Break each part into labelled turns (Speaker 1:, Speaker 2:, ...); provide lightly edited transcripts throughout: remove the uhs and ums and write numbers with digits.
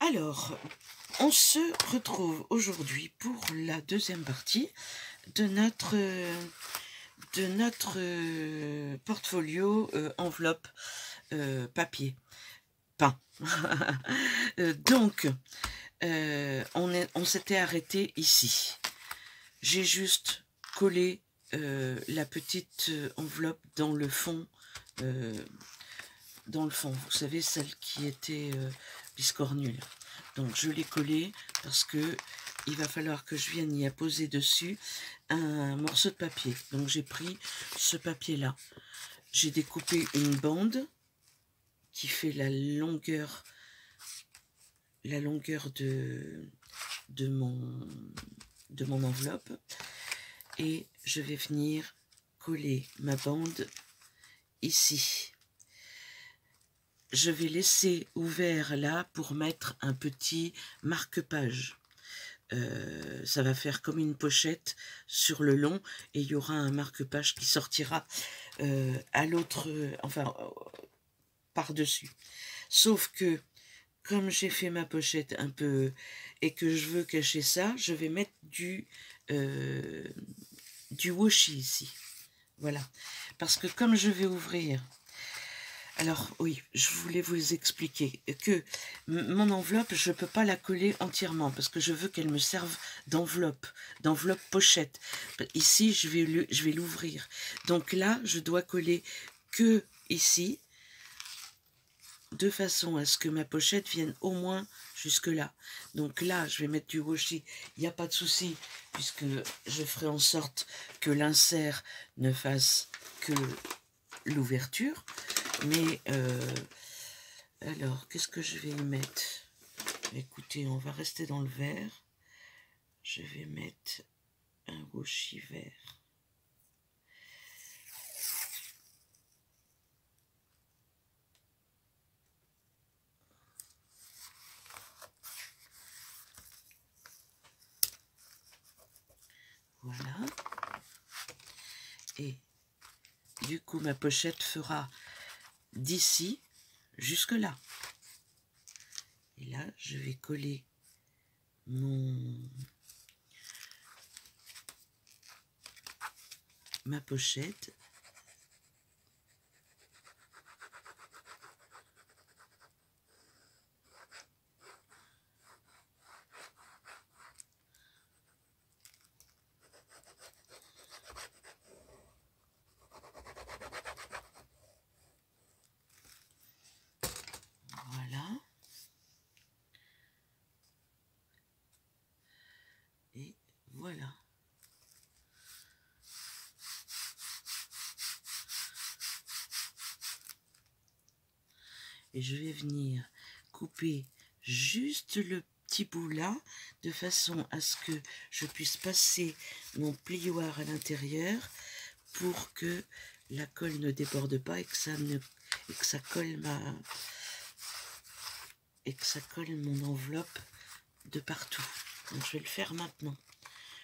Speaker 1: Alors, on se retrouve aujourd'hui pour la deuxième partie de notre portfolio enveloppe papier peint. Donc, on s'était arrêté ici. J'ai juste collé la petite enveloppe dans le fond. Vous savez, celle qui était biscornule. Donc je l'ai collée parce que il va falloir que je vienne y apposer dessus un morceau de papier. Donc j'ai pris ce papier là. J'ai découpé une bande qui fait la longueur de mon enveloppe, et je vais venir coller ma bande ici. Je vais laisser ouvert là pour mettre un petit marque-page. Ça va faire comme une pochette sur le long, et il y aura un marque-page qui sortira à l'autre, par-dessus. Sauf que, comme j'ai fait ma pochette un peu et que je veux cacher ça, je vais mettre du washi ici. Voilà. Parce que comme je vais ouvrir... Alors oui, je voulais vous expliquer que mon enveloppe, je ne peux pas la coller entièrement parce que je veux qu'elle me serve d'enveloppe pochette. Ici, je vais l'ouvrir. Donc là, je dois coller que ici, de façon à ce que ma pochette vienne au moins jusque là. Donc là, je vais mettre du washi, il n'y a pas de souci, puisque je ferai en sorte que l'insert ne fasse que l'ouverture. Mais alors, qu'est-ce que je vais y mettre? Écoutez, on va rester dans le vert. Je vais mettre un washi vert. Voilà. Et du coup, ma pochette fera d'ici jusque là. Et là, je vais coller ma pochette. Voilà. Et voilà. Et je vais venir couper juste le petit bout là, de façon à ce que je puisse passer mon plioir à l'intérieur pour que la colle ne déborde pas et que ça colle mon enveloppe de partout. Donc je vais le faire maintenant.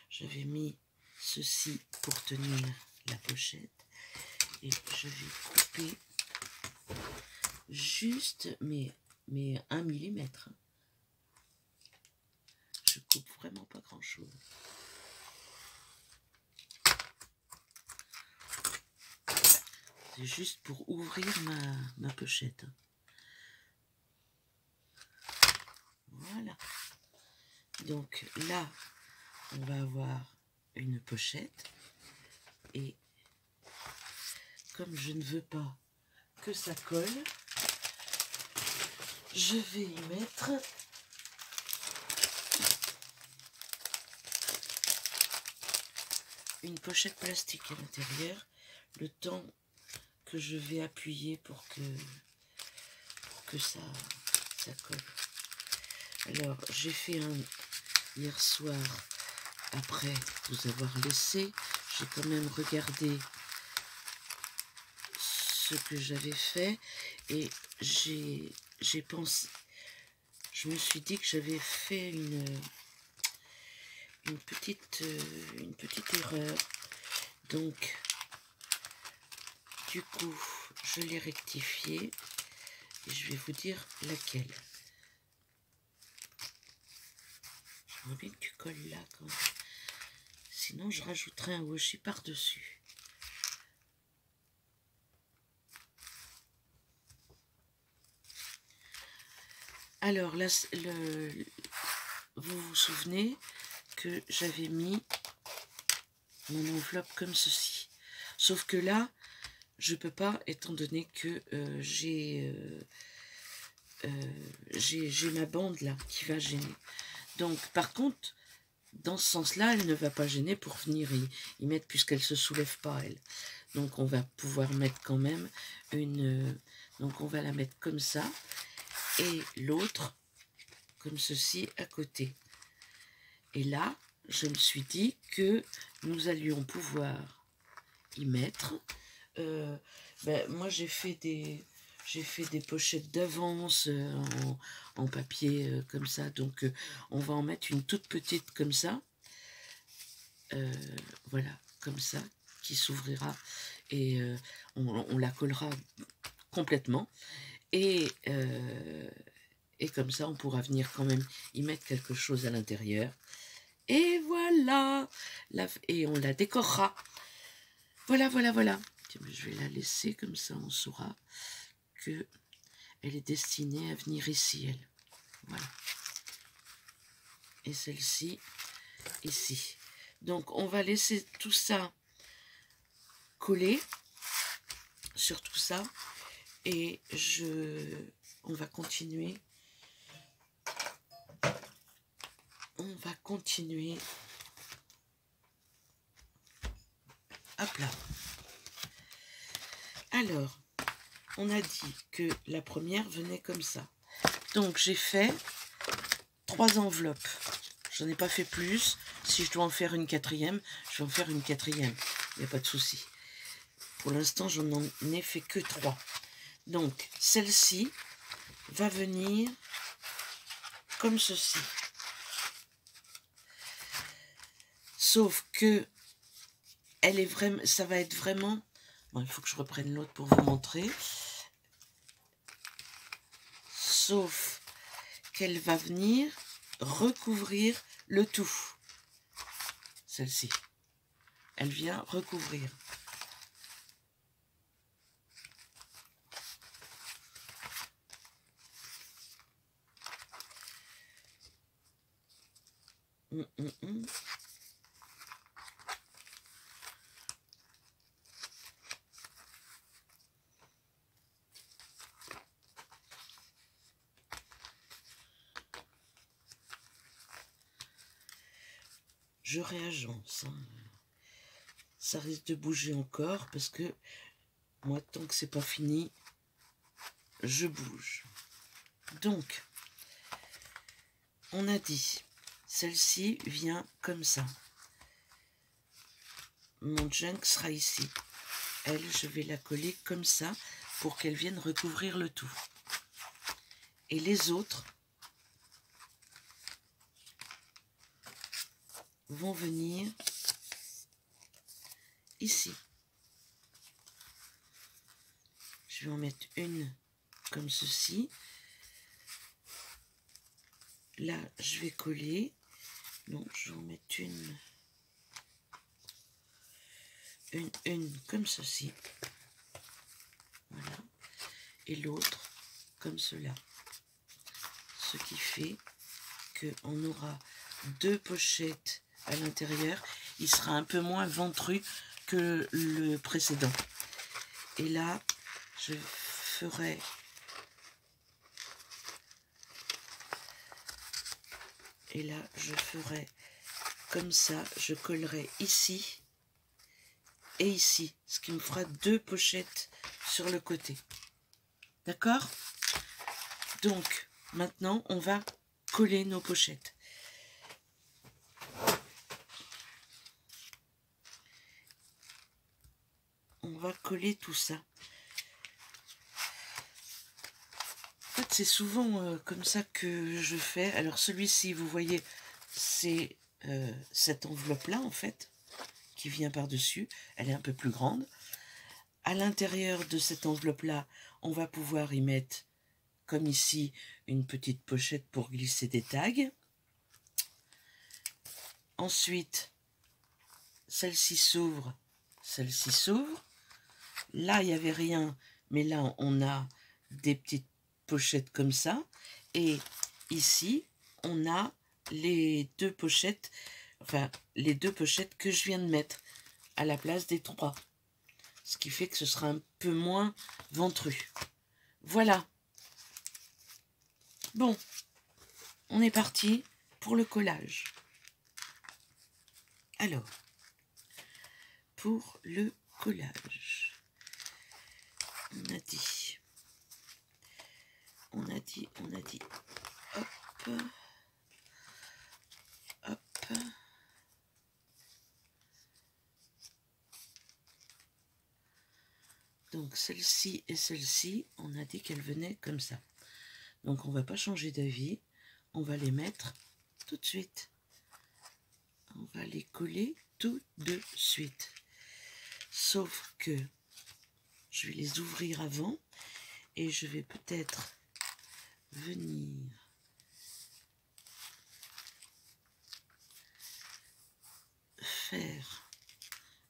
Speaker 1: J'avais mis ceci pour tenir la pochette et je vais couper juste mais 1 millimètre. Je coupe vraiment pas grand chose. C'est juste pour ouvrir ma pochette. Voilà. Donc là, on va avoir une pochette. Et comme je ne veux pas que ça colle, je vais y mettre une pochette plastique à l'intérieur, le temps que je vais appuyer pour que ça colle. Alors, j'ai fait hier soir, après vous avoir laissé, j'ai quand même regardé ce que j'avais fait et j'ai pensé, je me suis dit que j'avais fait une petite erreur. Donc du coup je l'ai rectifié et je vais vous dire laquelle. voudrais bien que tu colles là quand même. Sinon, je rajouterai un washi par-dessus. Alors, là, vous vous souvenez que j'avais mis mon enveloppe comme ceci. Sauf que là, je peux pas, étant donné que j'ai ma bande là qui va gêner. Donc, par contre, dans ce sens-là, elle ne va pas gêner pour venir y mettre, puisqu'elle ne se soulève pas, elle. Donc, on va pouvoir mettre quand même une... donc, on va la mettre comme ça. Et l'autre, comme ceci, à côté. Et là, je me suis dit que nous allions pouvoir y mettre. Moi, j'ai fait des pochettes d'avance en papier comme ça. Donc, on va en mettre une toute petite comme ça. Voilà, comme ça, qui s'ouvrira. Et on la collera complètement. Et comme ça, on pourra venir quand même y mettre quelque chose à l'intérieur. Et voilà, et on la décorera. Voilà, voilà, voilà. Je vais la laisser comme ça, on saura que elle est destinée à venir ici, elle. Voilà. Et celle-ci, ici. Donc, on va laisser tout ça coller sur tout ça. Et on va continuer. On va continuer. Hop là. Alors, on a dit que la première venait comme ça. Donc, j'ai fait 3 enveloppes. J'en ai pas fait plus. Si je dois en faire une quatrième, je vais en faire une quatrième. Il n'y a pas de souci. Pour l'instant, je n'en ai fait que 3. Donc, celle-ci va venir comme ceci. Sauf que elle est vraiment, ça va être vraiment... Bon, il faut que je reprenne l'autre pour vous montrer. Sauf qu'elle va venir recouvrir le tout. Celle-ci. Elle vient recouvrir. Je réagence. Hein. Ça risque de bouger encore parce que moi, tant que c'est pas fini, je bouge. Donc, on a dit, celle-ci vient comme ça. Mon junk sera ici. Elle, je vais la coller comme ça pour qu'elle vienne recouvrir le tout. Et les autres vont venir ici. Je vais en mettre une comme ceci. Là, je vais coller. Donc, je vais en mettre une comme ceci. Voilà. Et l'autre comme cela. Ce qui fait qu'on aura 2 pochettes à l'intérieur. Il sera un peu moins ventru que le précédent. Et là, je ferai comme ça, je collerai ici et ici, ce qui me fera 2 pochettes sur le côté. D'accord? Donc, maintenant, on va coller nos pochettes. On va coller tout ça. En fait, c'est souvent comme ça que je fais. Alors, celui-ci, vous voyez, c'est cette enveloppe-là, en fait, qui vient par-dessus. Elle est un peu plus grande. À l'intérieur de cette enveloppe-là, on va pouvoir y mettre, comme ici, une petite pochette pour glisser des tags. Ensuite, celle-ci s'ouvre, celle-ci s'ouvre. Là, il n'y avait rien, mais là, on a des petites pochettes comme ça. Et ici, on a les deux pochettes, enfin, les deux pochettes que je viens de mettre à la place des 3. Ce qui fait que ce sera un peu moins ventru. Voilà. Bon, on est parti pour le collage. Alors, pour le collage, on a dit, hop, hop. Donc celle-ci et celle-ci, on a dit qu'elles venaient comme ça. Donc on va pas changer d'avis, on va les mettre tout de suite. On va les coller tout de suite. Sauf que je vais les ouvrir avant et je vais peut-être venir faire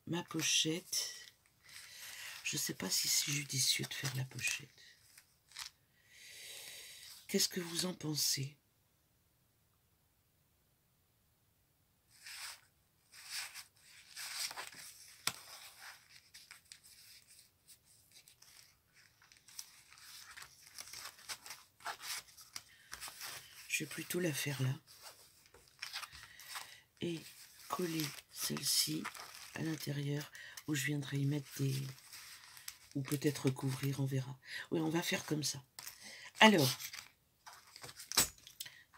Speaker 1: ma pochette. Je ne sais pas si c'est judicieux de faire la pochette. Qu'est-ce que vous en pensez? Je vais plutôt la faire là. Et coller celle-ci à l'intérieur où je viendrai y mettre des... ou peut-être recouvrir, on verra. Oui, on va faire comme ça. Alors,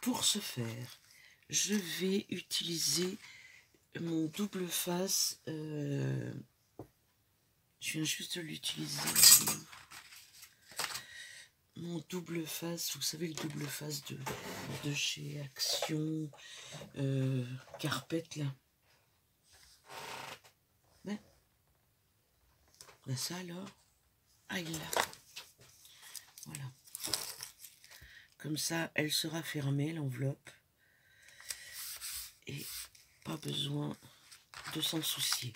Speaker 1: pour ce faire, je vais utiliser mon double face. Je viens juste de l'utiliser. Mon double face, vous savez le double face de chez Action Carpet là. Ben, ben ça alors, ah il l'a. Voilà. Comme ça, elle sera fermée l'enveloppe et pas besoin de s'en soucier.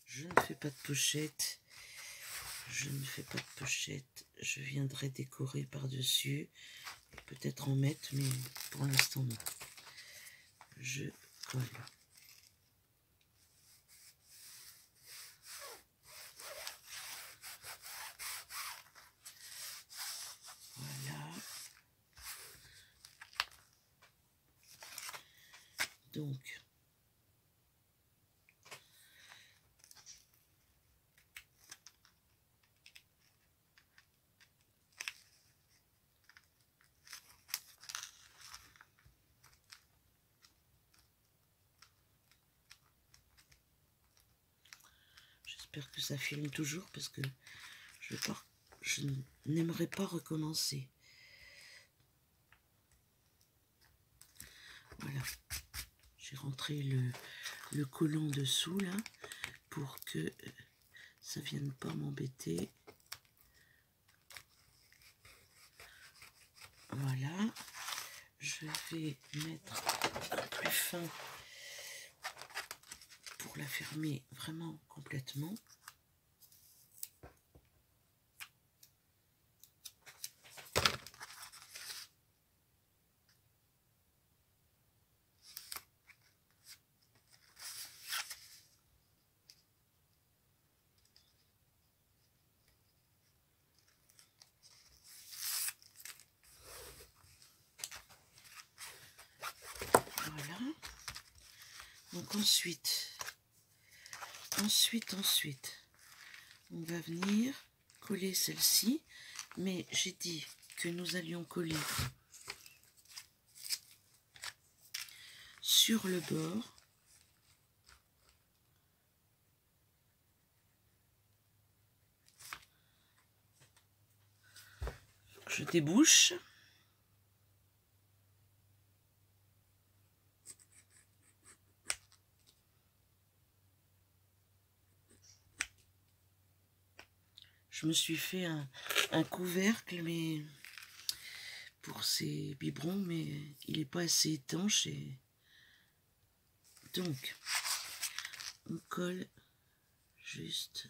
Speaker 1: Je ne fais pas de pochette. Je ne fais pas de pochette. Je viendrai décorer par-dessus. Peut-être en mettre, mais pour l'instant non. Je colle. Voilà. Donc, j'espère que ça filme toujours parce que je n'aimerais pas recommencer. Voilà. J'ai rentré le collant dessous là pour que ça vienne pas m'embêter. Voilà. Je vais mettre un plus fin pour la fermer vraiment complètement. Voilà. Donc ensuite, on va venir coller celle-ci, mais j'ai dit que nous allions coller sur le bord. Je débouche. Je me suis fait un couvercle, mais pour ces biberons, mais il n'est pas assez étanche. Et donc, on colle juste.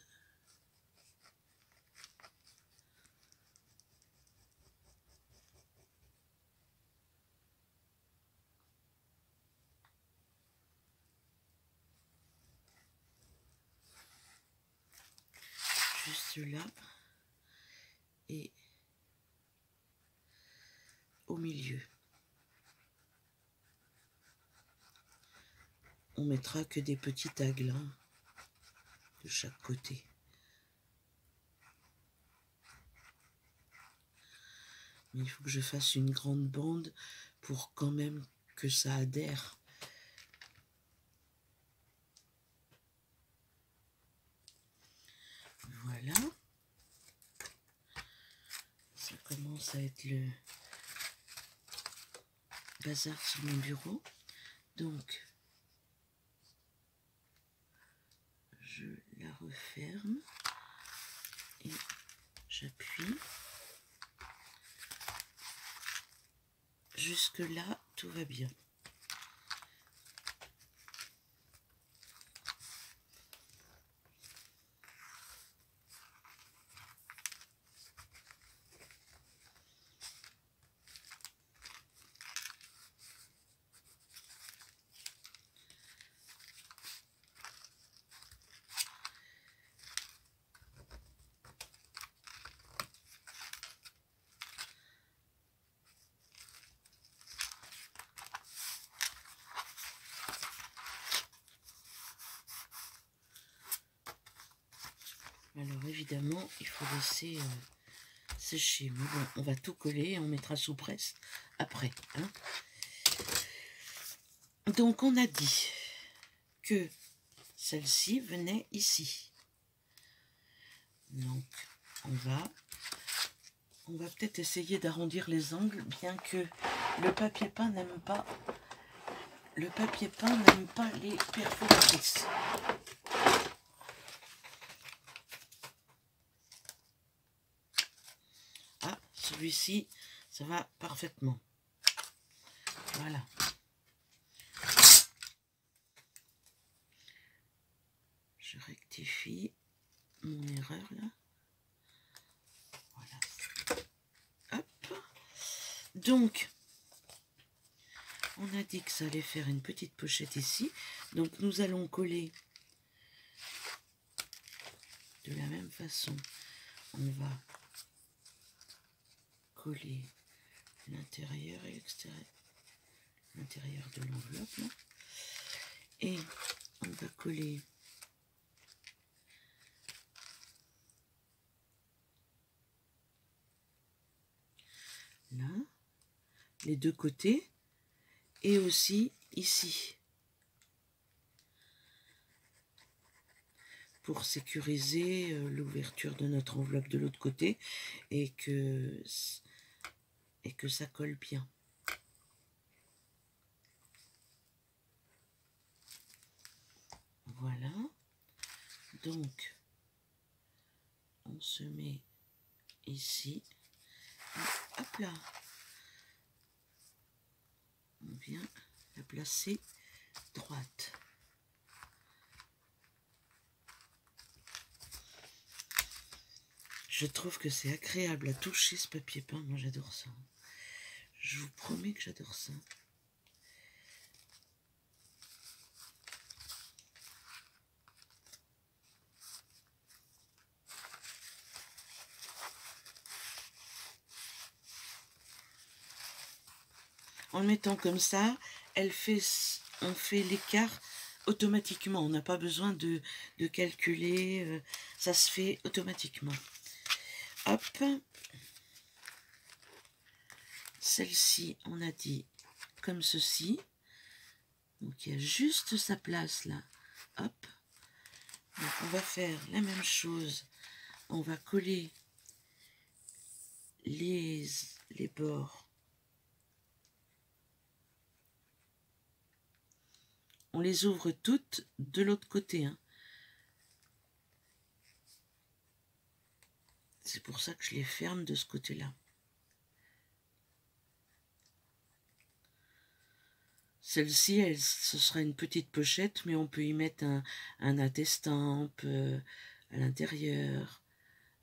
Speaker 1: Juste là. Et au milieu. On mettra que des petits tags là, de chaque côté. Mais il faut que je fasse une grande bande pour quand même que ça adhère. Voilà. Ça commence à être le bazar sur mon bureau. Donc, je la referme et j'appuie. Jusque là, tout va bien. Alors évidemment, il faut laisser sécher. Mais bon, on va tout coller et on mettra sous presse après. Hein. Donc on a dit que celle-ci venait ici. Donc on va peut-être essayer d'arrondir les angles, bien que le papier peint n'aime pas les perforatrices. Ah, celui-ci, ça va parfaitement. Voilà. Je rectifie mon erreur là. Voilà. Hop. Donc, on a dit que ça allait faire une petite pochette ici. Donc, nous allons coller de la même façon. On va coller l'intérieur et l'extérieur. L'intérieur de l'enveloppe. Et on va coller là, les deux côtés, et aussi ici, pour sécuriser l'ouverture de notre enveloppe de l'autre côté, et que ça colle bien. Voilà. Donc, on se met ici. Et hop là. On vient la placer droite. Je trouve que c'est agréable à toucher ce papier peint. Moi, j'adore ça. Je vous promets que j'adore ça. En le mettant comme ça, on fait l'écart automatiquement. On n'a pas besoin de calculer. Ça se fait automatiquement. Hop. Celle-ci, on a dit comme ceci. Donc, il y a juste sa place là. Hop. Donc, on va faire la même chose. On va coller les bords. On les ouvre toutes de l'autre côté. Hein. C'est pour ça que je les ferme de ce côté-là. Celle-ci, ce sera une petite pochette, mais on peut y mettre un attestampe à l'intérieur,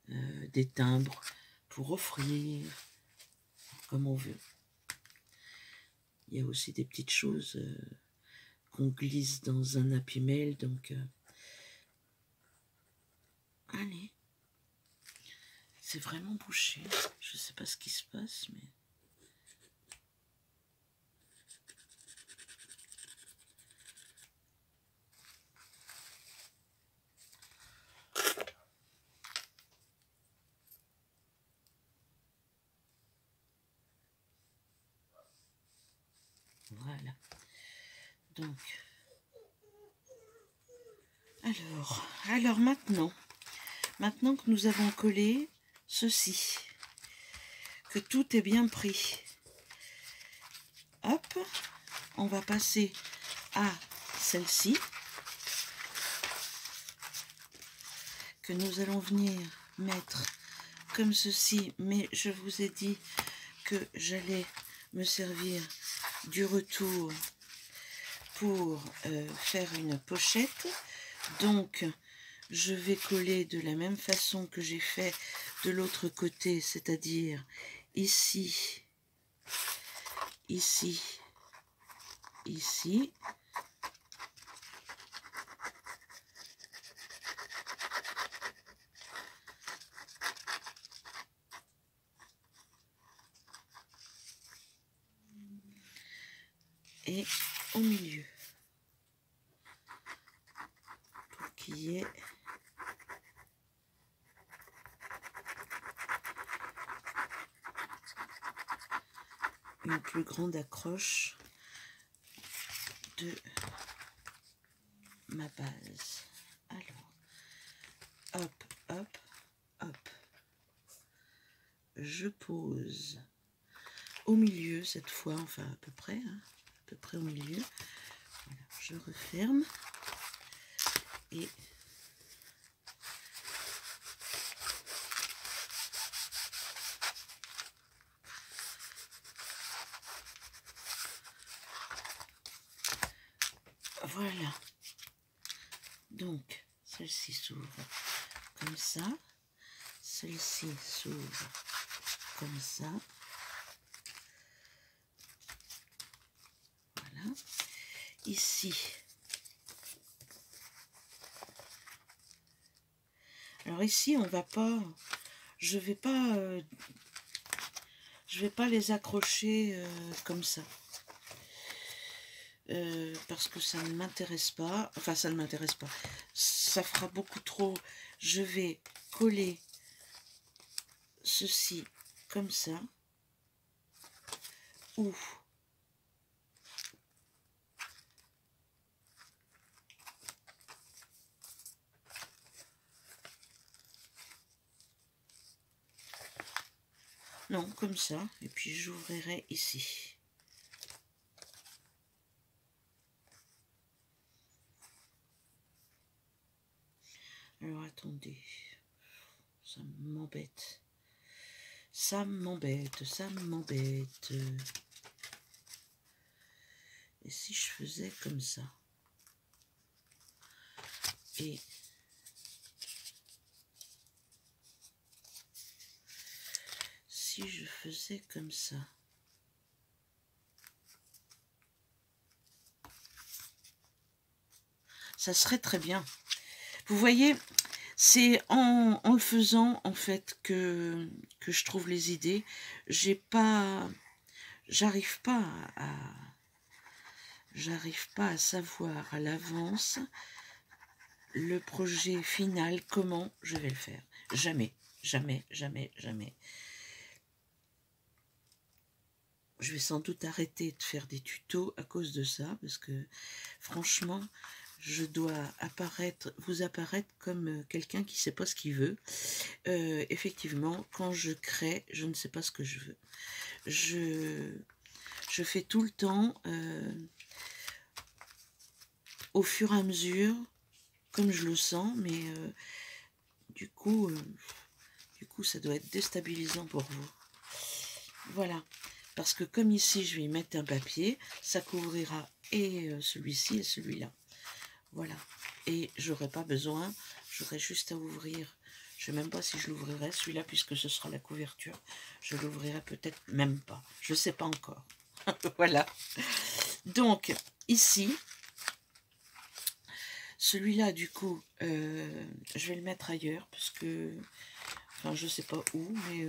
Speaker 1: des timbres pour offrir, comme on veut. Il y a aussi des petites choses qu'on glisse dans un Happy Mail, donc allez, c'est vraiment bouché. Je sais pas ce qui se passe, mais voilà. Donc, alors maintenant que nous avons collé ceci, que tout est bien pris, hop, on va passer à celle-ci, que nous allons venir mettre comme ceci, mais je vous ai dit que j'allais me servir du retour pour faire une pochette. Donc je vais coller de la même façon que j'ai fait de l'autre côté, c'est-à-dire ici, ici, ici. Et au milieu, pour qu'il y ait une plus grande accroche de ma base. Alors, hop, hop, hop. Je pose au milieu cette fois, enfin à peu près, hein, à peu près au milieu. Voilà, je referme et voilà. Donc celle-ci s'ouvre comme ça, celle-ci s'ouvre comme ça. Voilà. Ici, alors ici on va pas, je vais pas les accrocher comme ça. Parce que ça ne m'intéresse pas, enfin ça ne m'intéresse pas, ça fera beaucoup trop. Je vais coller ceci comme ça, ou non, comme ça, et puis j'ouvrirai ici. Alors attendez, ça m'embête. Ça m'embête, ça m'embête. Et si je faisais comme ça? Et si je faisais comme ça? Ça serait très bien. Vous voyez, c'est en le faisant, en fait, que je trouve les idées. J'arrive pas à savoir à l'avance le projet final, comment je vais le faire. Jamais, jamais, jamais, jamais. Je vais sans doute arrêter de faire des tutos à cause de ça, parce que franchement, je dois vous apparaître comme quelqu'un qui ne sait pas ce qu'il veut. Effectivement, quand je crée, je ne sais pas ce que je veux. Je fais tout le temps au fur et à mesure, comme je le sens, mais du coup, ça doit être déstabilisant pour vous. Voilà. parce que comme ici je vais y mettre un papier, ça couvrira et celui-ci et celui-là. Voilà, et j'aurai pas besoin, j'aurai juste à ouvrir. Je sais même pas si je l'ouvrirai celui-là puisque ce sera la couverture. Je l'ouvrirai peut-être même pas, je sais pas encore. Voilà, donc ici celui-là du coup je vais le mettre ailleurs parce que enfin je sais pas où, mais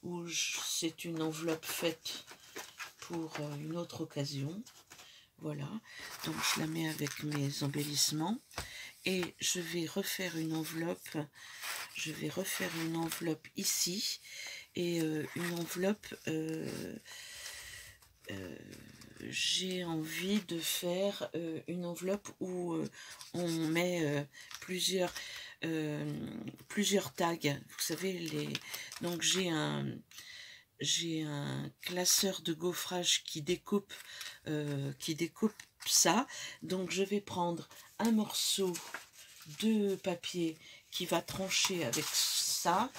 Speaker 1: où c'est une enveloppe faite pour une autre occasion. Voilà, donc je la mets avec mes embellissements et je vais refaire une enveloppe. Je vais refaire une enveloppe ici et une enveloppe. J'ai envie de faire une enveloppe où on met plusieurs tags. Vous savez donc j'ai un classeur de gaufrage qui découpe ça. Donc je vais prendre un morceau de papier qui va trancher avec ça.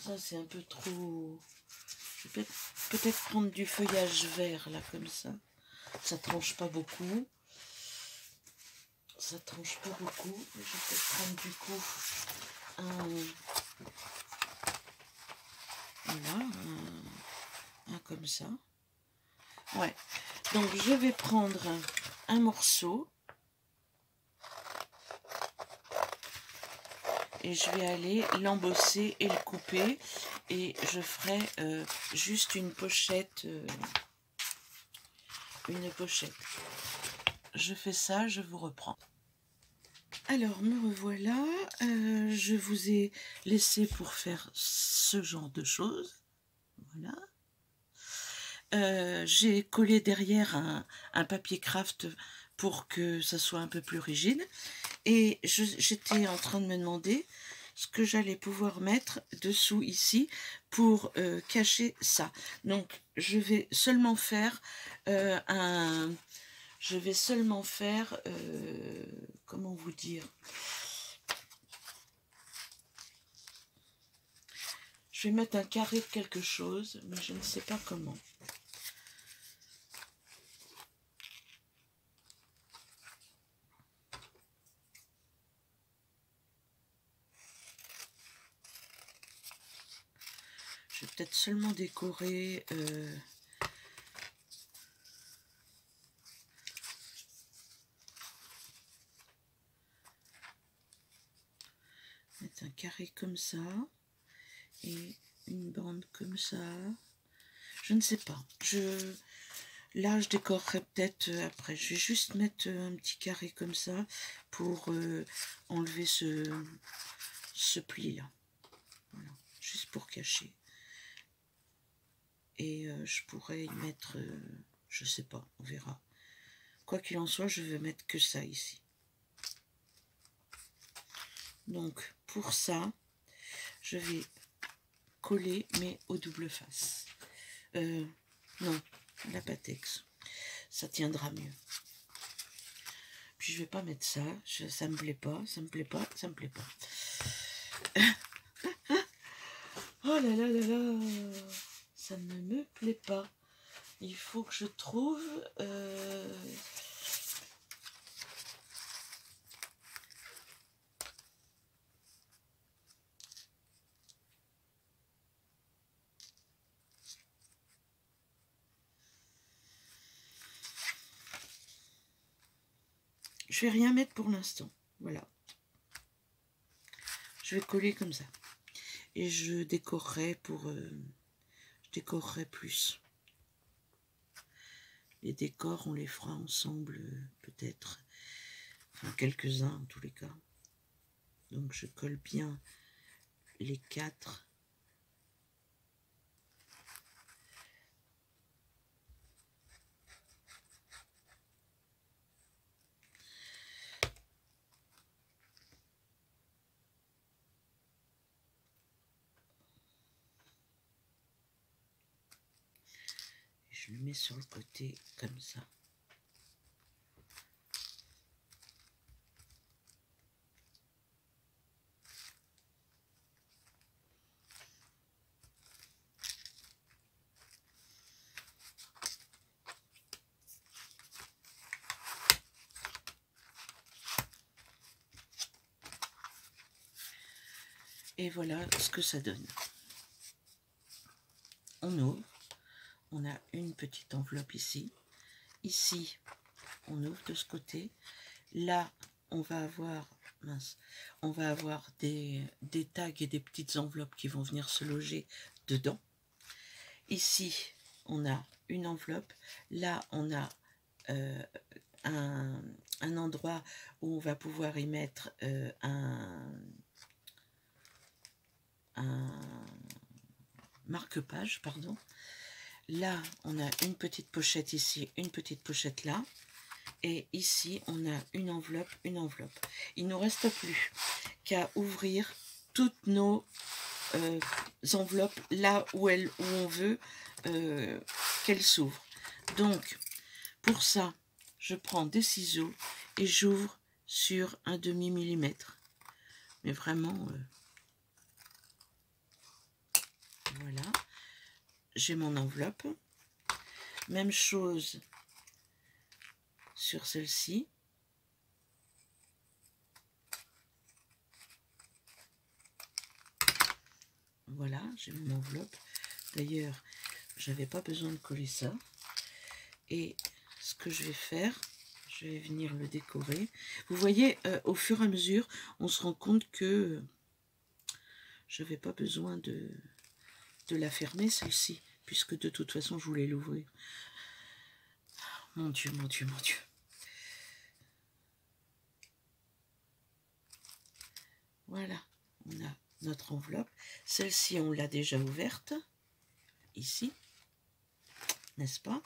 Speaker 1: Ça c'est un peu trop... Je vais peut-être prendre du feuillage vert là comme ça. Ça tranche pas beaucoup. Ça tranche pas beaucoup. Je vais peut-être prendre du coup voilà, un comme ça. Ouais. Donc je vais prendre un morceau et je vais aller l'embosser et le couper et je ferai juste une pochette. Je fais ça, je vous reprends. Alors me revoilà, je vous ai laissé pour faire ce genre de choses. Voilà. J'ai collé derrière un papier craft pour que ça soit un peu plus rigide. Et j'étais en train de me demander ce que j'allais pouvoir mettre dessous ici pour cacher ça. Donc je vais seulement faire comment vous dire, je vais mettre un carré de quelque chose, mais je ne sais pas comment. Je vais peut-être seulement décorer mettre un carré comme ça et une bande comme ça. Je ne sais pas. Là, je décorerai peut-être après. Je vais juste mettre un petit carré comme ça pour enlever ce pli-là. Voilà, juste pour cacher. Et je pourrais y mettre, je sais pas, on verra. Quoi qu'il en soit, je vais mettre que ça ici. Donc, pour ça, je vais coller, mais au double face. Non, la Patex. Ça tiendra mieux. Puis je vais pas mettre ça. Ça me plaît pas, ça me plaît pas, ça me plaît pas. Oh là là là là. Ça ne me plaît pas. Il faut que je trouve... Je vais rien mettre pour l'instant. Voilà. Je vais coller comme ça. Et je décorerai je décorerai plus. Les décors, on les fera ensemble peut-être. Enfin, quelques-uns en tous les cas. Donc je colle bien les 4. Je le mets sur le côté comme ça. Et voilà ce que ça donne. On ouvre. On a une petite enveloppe ici. Ici, on ouvre de ce côté. Là, on va avoir, mince, on va avoir des tags et des petites enveloppes qui vont venir se loger dedans. Ici, on a une enveloppe. Là, on a un endroit où on va pouvoir y mettre un marque-page, pardon. Là, on a une petite pochette ici, une petite pochette là. Et ici, on a une enveloppe, une enveloppe. Il ne nous reste plus qu'à ouvrir toutes nos enveloppes là où on veut qu'elles s'ouvrent. Donc, pour ça, je prends des ciseaux et j'ouvre sur un demi-millimètre. Mais vraiment, voilà. J'ai mon enveloppe. Même chose sur celle-ci. Voilà, j'ai mon enveloppe. D'ailleurs, j'avais pas besoin de coller ça. Et ce que je vais faire, je vais venir le décorer. Vous voyez, au fur et à mesure, on se rend compte que je n'avais pas besoin de la fermer, celle-ci, puisque de toute façon, je voulais l'ouvrir. Mon Dieu, mon Dieu, mon Dieu. Voilà, on a notre enveloppe. Celle-ci, on l'a déjà ouverte, ici, n'est-ce pas?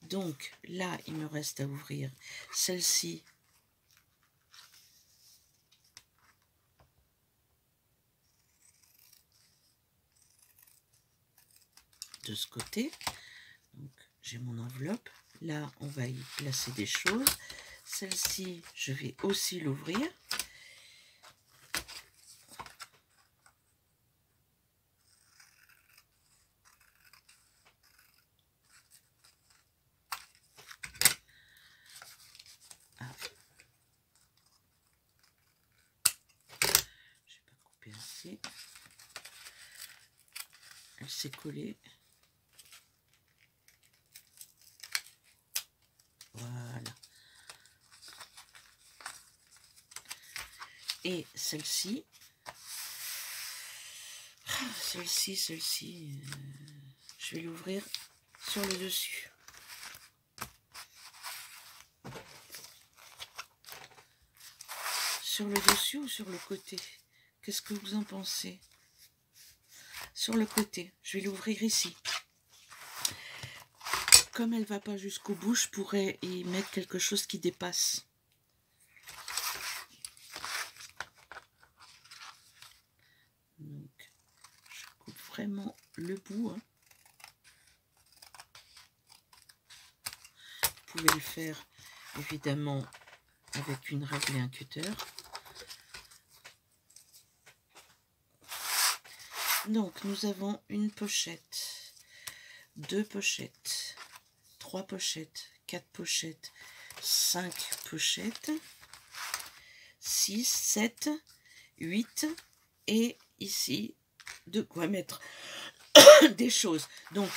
Speaker 1: Donc, là, il me reste à ouvrir celle-ci. De ce côté. Donc, j'ai mon enveloppe. Là, on va y placer des choses. Celle-ci, je vais aussi l'ouvrir. Ah. Je n'ai pas coupé assez. Elle s'est collée. Voilà. Et celle-ci, je vais l'ouvrir sur le dessus. Sur le dessus ou sur le côté? Qu'est-ce que vous en pensez? Sur le côté, je vais l'ouvrir ici. Comme elle ne va pas jusqu'au bout, je pourrais y mettre quelque chose qui dépasse. Donc, je coupe vraiment le bout. Hein. Vous pouvez le faire évidemment avec une règle et un cutter. Donc, nous avons une pochette, 2 pochettes, 3 pochettes, 4 pochettes, 5 pochettes, 6, 7, 8 et ici, de quoi mettre des choses. Donc,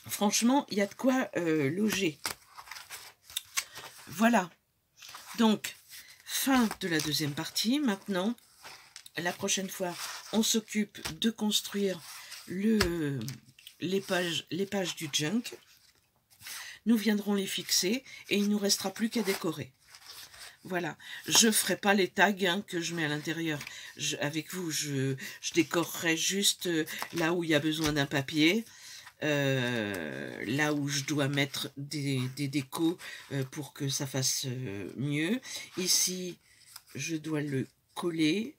Speaker 1: franchement, il y a de quoi loger. Voilà. Donc, fin de la deuxième partie. Maintenant, la prochaine fois, on s'occupe de construire les pages du junk. Nous viendrons les fixer et il ne nous restera plus qu'à décorer. Voilà, je ne ferai pas les tags hein, que je mets à l'intérieur. Avec vous, je décorerai juste là où il y a besoin d'un papier. Là où je dois mettre des décos pour que ça fasse mieux. Ici, je dois le coller.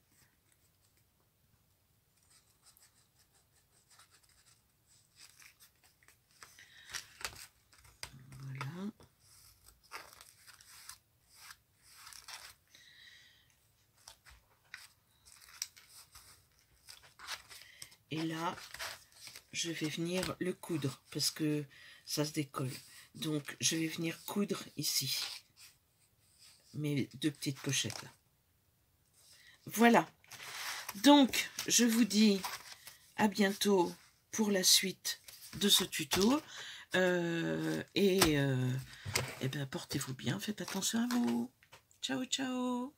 Speaker 1: Voilà. Et là, je vais venir le coudre parce que ça se décolle. Donc, je vais venir coudre ici mes 2 petites pochettes là. Voilà. Donc, je vous dis à bientôt pour la suite de ce tuto. Et ben, portez-vous bien, faites attention à vous. Ciao, ciao.